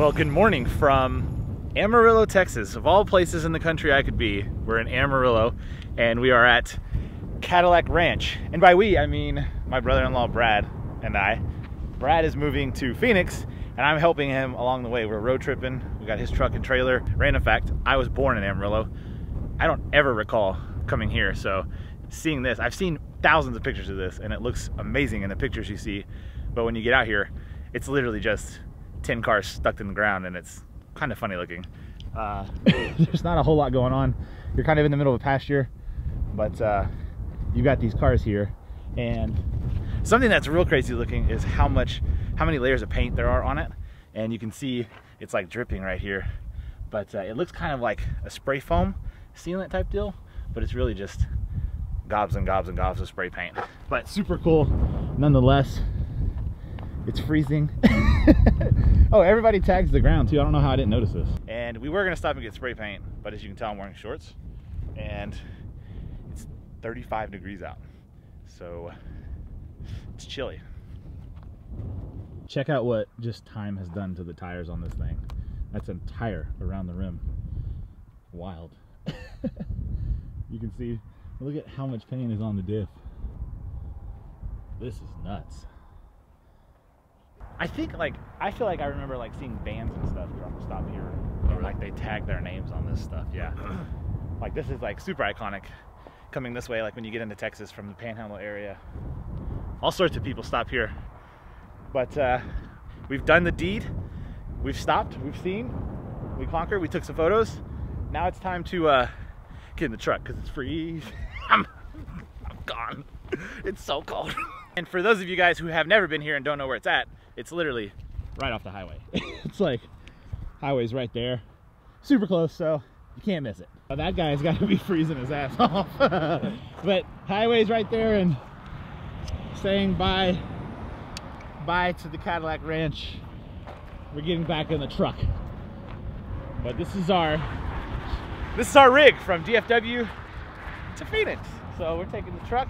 Well, good morning from Amarillo, Texas. Of all places in the country I could be, we're in Amarillo, and we are at Cadillac Ranch. And by we, I mean my brother-in-law Brad and I. Brad is moving to Phoenix, and I'm helping him along the way. We're road tripping. We got his truck and trailer. Random fact, I was born in Amarillo. I don't ever recall coming here, so seeing this, I've seen thousands of pictures of this, and it looks amazing in the pictures you see. But when you get out here, it's literally just 10 cars stuck in the ground, and it's kind of funny looking. There's not a whole lot going on. You're kind of in the middle of a pasture, but you got these cars here, and something that's real crazy looking is how many layers of paint there are on it. And you can see it's like dripping right here, but it looks kind of like a spray foam sealant type deal, but it's really just gobs and gobs and gobs of spray paint. But super cool nonetheless. It's freezing. Oh, everybody tags the ground too. I don't know how I didn't notice this. And we were gonna stop and get spray paint, but as you can tell, I'm wearing shorts and it's 35 degrees out. So it's chilly. Check out what just time has done to the tires on this thing. That's a tire around the rim. Wild. You can see, look at how much paint is on the diff. This is nuts. I feel like I remember like seeing bands and stuff stop here, and like they tag their names on this stuff. Yeah, like this is like super iconic coming this way, like when you get into Texas from the Panhandle area. All sorts of people stop here, but we've done the deed. We've stopped, we've seen, we conquered, we took some photos. Now it's time to get in the truck because it's freezing. I'm gone. It's so cold. And for those of you guys who have never been here and don't know where it's at, it's literally right off the highway. It's like highway's right there, super close, so you can't miss it. But that guy's got to be freezing his ass off. But highway's right there, and saying bye to the Cadillac Ranch. We're getting back in the truck. But this is our rig from DFW to Phoenix. So we're taking the truck,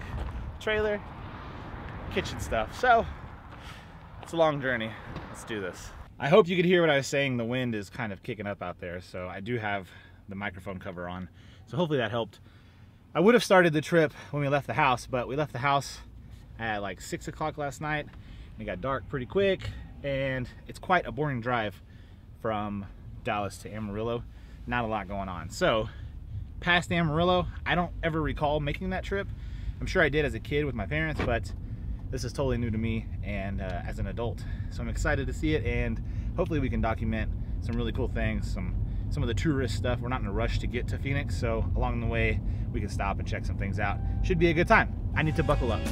trailer, kitchen stuff. So it's a long journey. Let's do this. I hope you could hear what I was saying. The wind is kind of kicking up out there, so I do have the microphone cover on, so hopefully that helped. I would have started the trip when we left the house, but we left the house at like 6 o'clock last night. It got dark pretty quick, and it's quite a boring drive from Dallas to Amarillo. Not a lot going on. So past Amarillo, I don't ever recall making that trip. I'm sure I did as a kid with my parents, but this is totally new to me and as an adult. So I'm excited to see it, and hopefully we can document some really cool things, some of the tourist stuff. We're not in a rush to get to Phoenix, so along the way we can stop and check some things out. Should be a good time. I need to buckle up.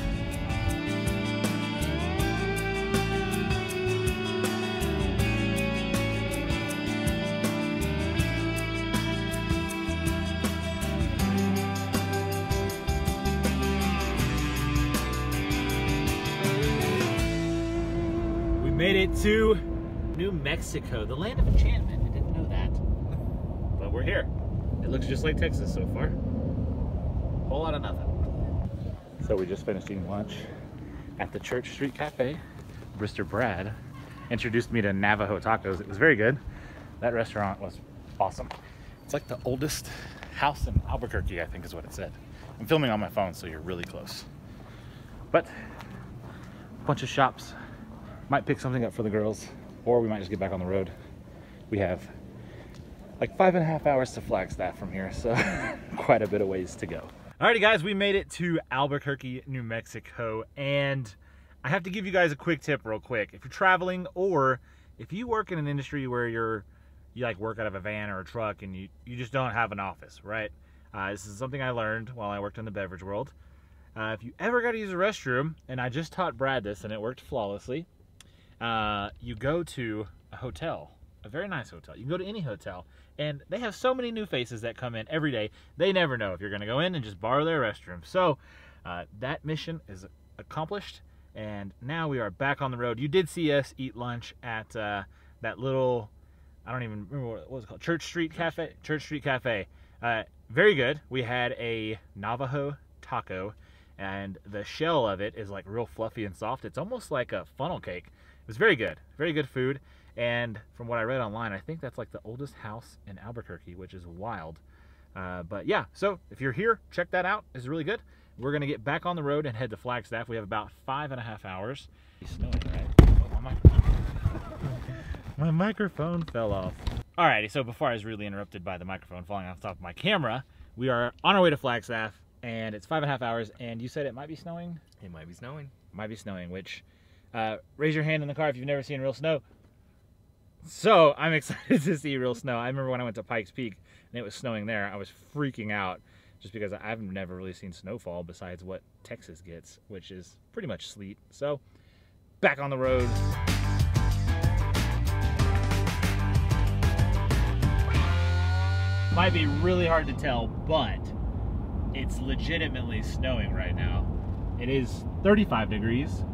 Made it to New Mexico, the land of enchantment. I didn't know that, but we're here. It looks just like Texas so far. Whole lot of nothing. So we just finished eating lunch at the Church Street Cafe. Mr. Brad introduced me to Navajo tacos. It was very good. That restaurant was awesome. It's like the oldest house in Albuquerque, I think is what it said. I'm filming on my phone, so you're really close. But a bunch of shops. Might pick something up for the girls, or we might just get back on the road. We have like 5.5 hours to Flagstaff from here, so quite a bit of ways to go. Alrighty guys, we made it to Albuquerque, New Mexico, and I have to give you guys a quick tip real quick. If you're traveling, or if you work in an industry where you like work out of a van or a truck and you just don't have an office, right? This is something I learned while I worked in the beverage world. If you ever got to use a restroom, and I just taught Brad this and it worked flawlessly, you go to a hotel, a very nice hotel. You can go to any hotel, and they have so many new faces that come in every day. They never know if you're going to go in and just borrow their restroom. So that mission is accomplished, and now we are back on the road. You did see us eat lunch at that little, I don't even remember what it was called, Church Street Cafe. Church Street Cafe. Very good. We had a Navajo taco, and the shell of it is like real fluffy and soft. It's almost like a funnel cake. It was very good food. And from what I read online, I think that's like the oldest house in Albuquerque, which is wild. But yeah, so if you're here, check that out. It's really good. We're gonna get back on the road and head to Flagstaff. We have about 5.5 hours. It's snowing, right? Oh, my microphone fell off. Alrighty, so before I was really interrupted by the microphone falling off the top of my camera, we are on our way to Flagstaff, and it's 5.5 hours, and you said it might be snowing? It might be snowing. Might be snowing, which, raise your hand in the car if you've never seen real snow. So, I'm excited to see real snow. I remember when I went to Pikes Peak, and it was snowing there, I was freaking out, just because I've never really seen snowfall besides what Texas gets, which is pretty much sleet. So, back on the road. Might be really hard to tell, but it's legitimately snowing right now. It is 35 degrees,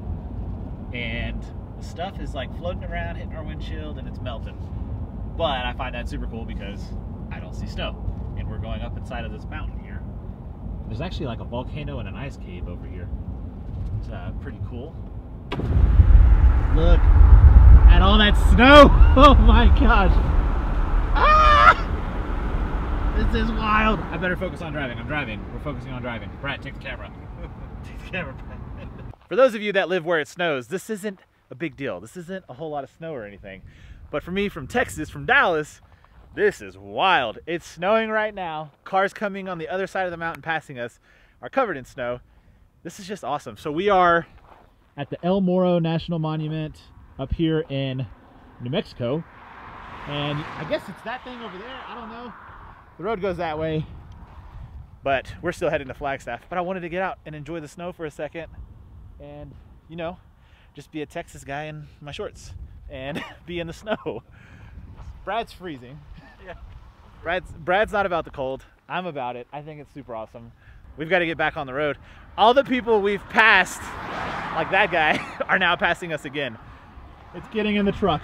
and the stuff is like floating around, hitting our windshield, and it's melting. But I find that super cool because I don't see snow, and we're going up inside of this mountain here. There's actually like a volcano and an ice cave over here. It's pretty cool. Look at all that snow! Oh my gosh! Ah! This is wild. I better focus on driving. I'm driving. We're focusing on driving. Brad, take the camera. Take the camera, Brad. For those of you that live where it snows, this isn't a big deal. This isn't a whole lot of snow or anything. But for me, from Texas, from Dallas, this is wild. It's snowing right now. Cars coming on the other side of the mountain passing us are covered in snow. This is just awesome. So we are at the El Morro National Monument up here in New Mexico. And I guess it's that thing over there. I don't know. The road goes that way, but we're still heading to Flagstaff. But I wanted to get out and enjoy the snow for a second and, you know, just be a Texas guy in my shorts and be in the snow. Brad's freezing. Yeah. Brad's not about the cold. I'm about it. I think it's super awesome. We've got to get back on the road. All the people we've passed, like that guy, are now passing us again. It's getting in the truck.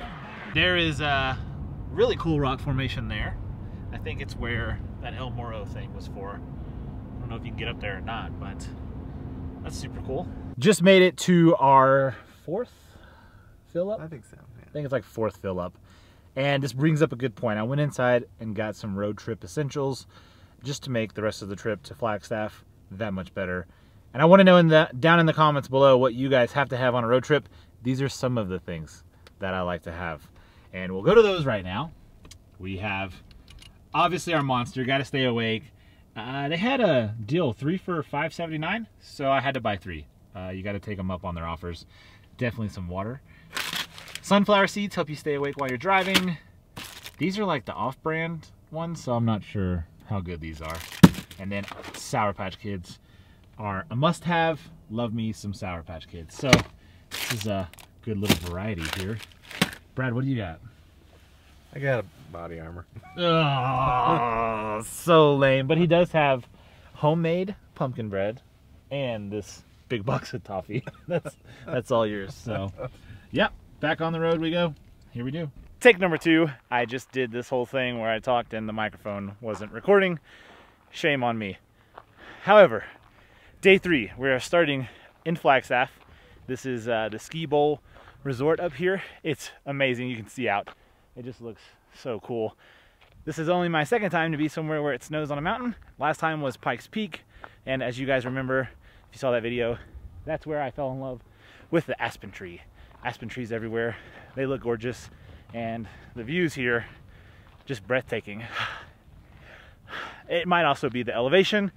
There is a really cool rock formation there. I think it's where that El Morro thing was for. I don't know if you can get up there or not, but that's super cool. Just made it to our 4th fill up? I think so, yeah. I think it's like 4th fill up. And this brings up a good point. I went inside and got some road trip essentials just to make the rest of the trip to Flagstaff that much better. And I want to know down in the comments below what you guys have to have on a road trip. These are some of the things that I like to have. And we'll go to those right now. We have obviously our Monster, got to stay awake. They had a deal, 3 for $5.79, so I had to buy 3. You got to take them up on their offers. Definitely some water. Sunflower seeds help you stay awake while you're driving. These are like the off-brand ones, so I'm not sure how good these are. And then Sour Patch Kids are a must-have. Love me some Sour Patch Kids. So this is a good little variety here. Brad, what do you got? I got a body armor. Oh, so lame. But he does have homemade pumpkin bread and this big box of toffee. That's all yours. So, yep, back on the road we go. Here we do. Take number 2. I just did this whole thing where I talked and the microphone wasn't recording. Shame on me. However, day 3, we are starting in Flagstaff. This is the Ski Bowl Resort up here. It's amazing. You can see out. It just looks so cool. This is only my 2nd time to be somewhere where it snows on a mountain. Last time was Pikes Peak, and as you guys remember, if you saw that video, that's where I fell in love with the aspen tree. Aspen trees everywhere. They look gorgeous, and the views here, just breathtaking. It might also be the elevation,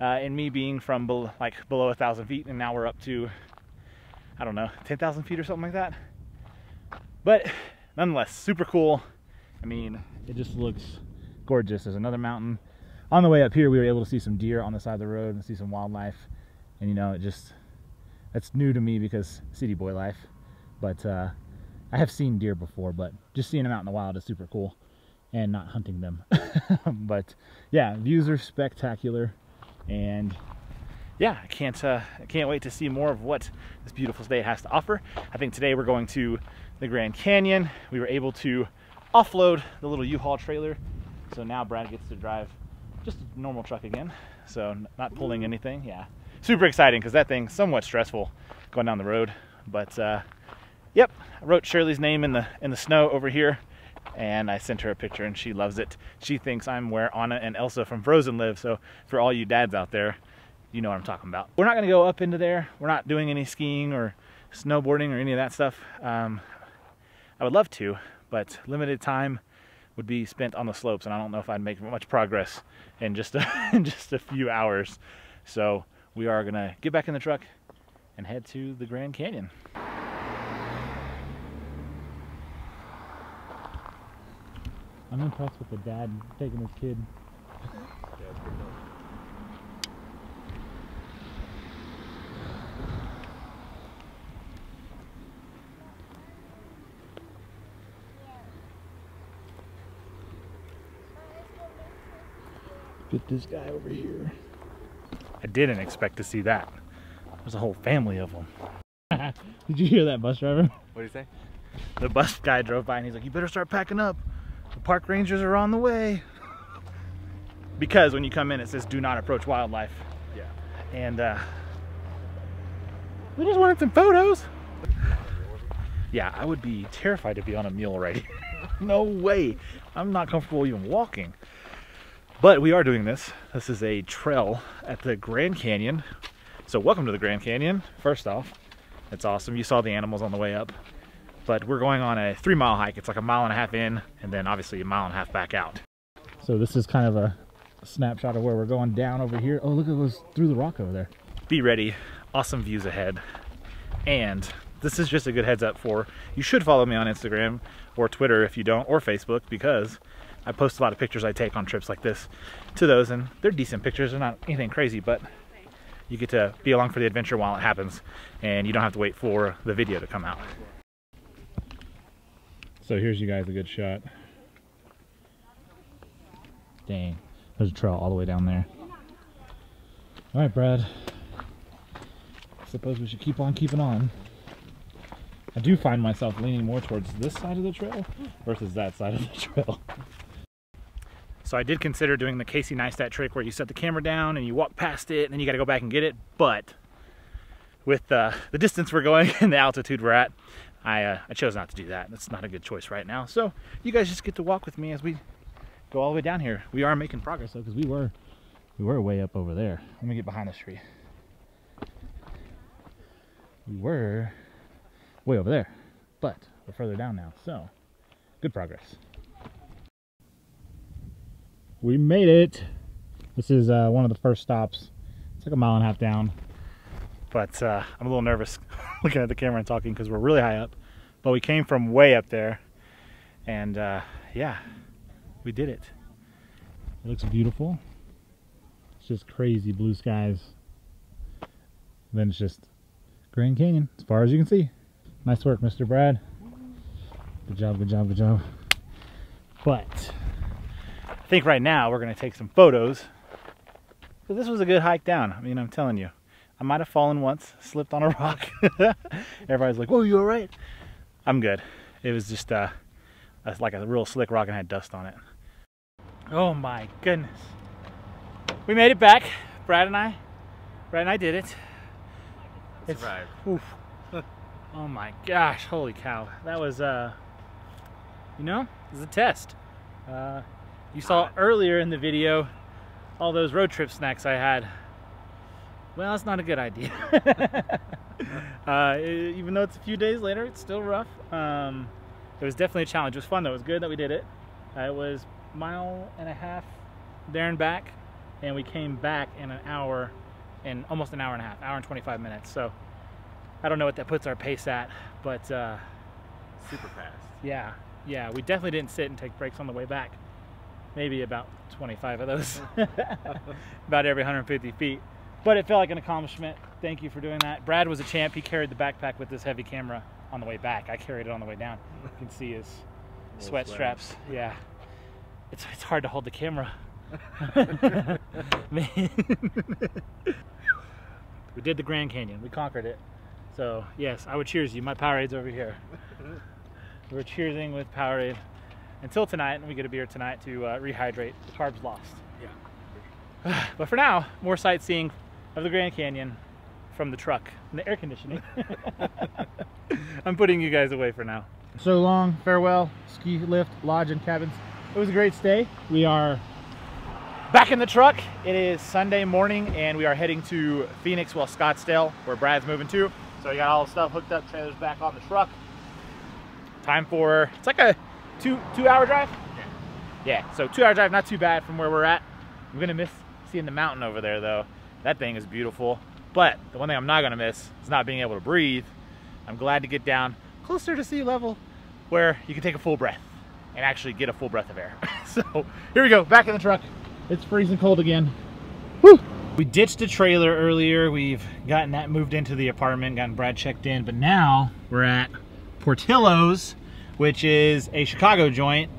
and me being from below 1,000 feet, and now we're up to, I don't know, 10,000 feet or something like that. But nonetheless, super cool. I mean, it just looks gorgeous. There's another mountain. On the way up here, we were able to see some deer on the side of the road and see some wildlife. And you know, that's new to me because city boy life. But I have seen deer before, but just seeing them out in the wild is super cool. And not hunting them. But yeah, views are spectacular. And yeah, I can't wait to see more of what this beautiful state has to offer. I think today we're going to the Grand Canyon. We were able to offload the little U-Haul trailer, so now Brad gets to drive just a normal truck again, so not pulling anything. Yeah, super exciting because that thing's somewhat stressful going down the road, but Yep, I wrote Shirley's name in the snow over here, and I sent her a picture, and she loves it. She thinks I'm where Anna and Elsa from Frozen live, so for all you dads out there, you know what I'm talking about. We're not gonna go up into there. We're not doing any skiing or snowboarding or any of that stuff. I would love to, but limited time would be spent on the slopes, and I don't know if I'd make much progress in just a few hours. So we are gonna get back in the truck and head to the Grand Canyon. I'm impressed with the dad taking his kid. Get this guy over here. I didn't expect to see that. There's a whole family of them. Did you hear that, bus driver? What did he say? The bus guy drove by and he's like, you better start packing up. The park rangers are on the way. Because when you come in, it says do not approach wildlife. Yeah. And we just wanted some photos. Yeah, I would be terrified to be on a mule right here. No way. I'm not comfortable even walking. But we are doing this. This is a trail at the Grand Canyon. So welcome to the Grand Canyon, first off. It's awesome. You saw the animals on the way up. But we're going on a 3-mile hike. It's like a 1.5 miles in, and then obviously a 1.5 miles back out. So this is kind of a snapshot of where we're going down over here. Oh, look, it goes through the rock over there. Be ready. Awesome views ahead. And this is just a good heads up for, you should follow me on Instagram or Twitter if you don't, or Facebook, because I post a lot of pictures I take on trips like this to those, and they're decent pictures. They're not anything crazy, but you get to be along for the adventure while it happens, and you don't have to wait for the video to come out. So here's you guys a good shot. Dang, there's a trail all the way down there. All right, Brad. I suppose we should keep on keeping on. I do find myself leaning more towards this side of the trail versus that side of the trail. So I did consider doing the Casey Neistat trick where you set the camera down and you walk past it and then you got to go back and get it. But with the distance we're going and the altitude we're at, I chose not to do that. That's not a good choice right now. So you guys just get to walk with me as we go all the way down here. We are making progress though, because we were way up over there. Let me get behind this tree. We were way over there, but we're further down now. So good progress. We made it. This is one of the first stops. It's like 1.5 miles down. But I'm a little nervous looking at the camera and talking because we're really high up. But we came from way up there. And yeah, we did it. It looks beautiful. It's just crazy blue skies. And then it's just Grand Canyon as far as you can see. Nice work, Mr. Brad. Good job, good job, good job. But I think right now we're going to take some photos. But this was a good hike down. I mean, I'm telling you. I might have fallen once, slipped on a rock. Everybody's like, whoa, you all right? I'm good. It was just like a real slick rock and had dust on it. Oh my goodness. We made it back, Brad and I did it. It's survived. Oh my gosh, holy cow. That was, you know, it was a test. You saw earlier in the video all those road trip snacks I had. Well, it's not a good idea. Even though it's a few days later, it's still rough. It was definitely a challenge. It was fun though. It was good that we did it. It was 1.5 miles there and back, and we came back in an hour, in almost an hour and a half, hour and 25 minutes. So I don't know what that puts our pace at, but super fast. Yeah, we definitely didn't sit and take breaks on the way back. Maybe about 25 of those, about every 150 feet. But it felt like an accomplishment. Thank you for doing that. Brad was a champ. He carried the backpack with this heavy camera on the way back. I carried it on the way down. You can see his sweat straps. Yeah, it's hard to hold the camera. Man. We did the Grand Canyon. We conquered it. So yes, I would cheers you. My Powerade's over here. We're cheersing with Powerade until tonight, and we get a beer tonight to rehydrate. The carbs lost. Yeah. But for now, more sightseeing of the Grand Canyon from the truck and the air conditioning. I'm putting you guys away for now. So long, farewell, ski lift, lodge, and cabins. It was a great stay. We are back in the truck. It is Sunday morning and we are heading to Phoenix, well, Scottsdale, where Brad's moving to. So we got all the stuff hooked up, trailers back on the truck. Time for, it's like a two-hour drive? Yeah, so 2-hour drive, not too bad from where we're at. I'm gonna miss seeing the mountain over there though. That thing is beautiful. But the one thing I'm not gonna miss is not being able to breathe. I'm glad to get down closer to sea level where you can take a full breath and actually get a full breath of air. So here we go, back in the truck. It's freezing cold again. Woo! We ditched a trailer earlier. We've gotten that moved into the apartment, gotten Brad checked in, but now we're at Portillo's, which is a Chicago joint,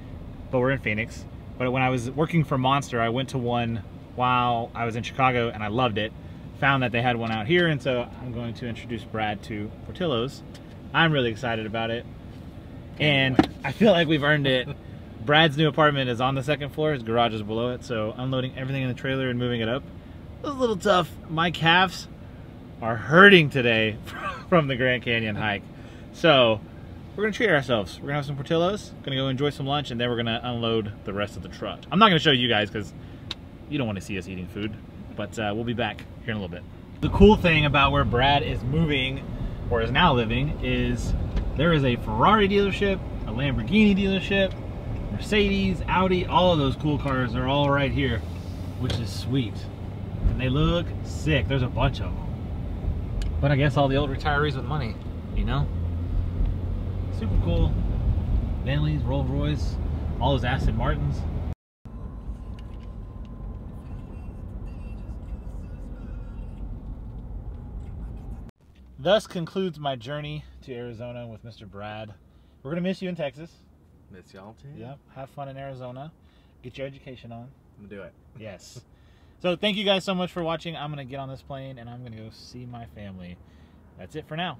but we're in Phoenix. But when I was working for Monster, I went to one while I was in Chicago and I loved it. Found that they had one out here, and so I'm going to introduce Brad to Portillo's. I'm really excited about it. And I feel like we've earned it. Brad's new apartment is on the second floor, his garage is below it, so unloading everything in the trailer and moving it up was a little tough. My calves are hurting today from the Grand Canyon hike. So we're gonna treat ourselves. We're gonna have some Portillo's, gonna go enjoy some lunch, and then we're gonna unload the rest of the truck. I'm not gonna show you guys because you don't want to see us eating food, but we'll be back here in a little bit. The cool thing about where Brad is moving, or is now living, is there is a Ferrari dealership, a Lamborghini dealership, Mercedes, Audi, all of those cool cars are all right here, which is sweet. And they look sick. There's a bunch of them. But I guess all the old retirees with money, you know? Super cool. Bentleys, Rolls Royce, all those Aston Martins. Thus concludes my journey to Arizona with Mr. Brad. We're gonna miss you in Texas. Miss y'all too. Yep, have fun in Arizona. Get your education on. I'm gonna do it. Yes. So thank you guys so much for watching. I'm gonna get on this plane and I'm gonna go see my family. That's it for now.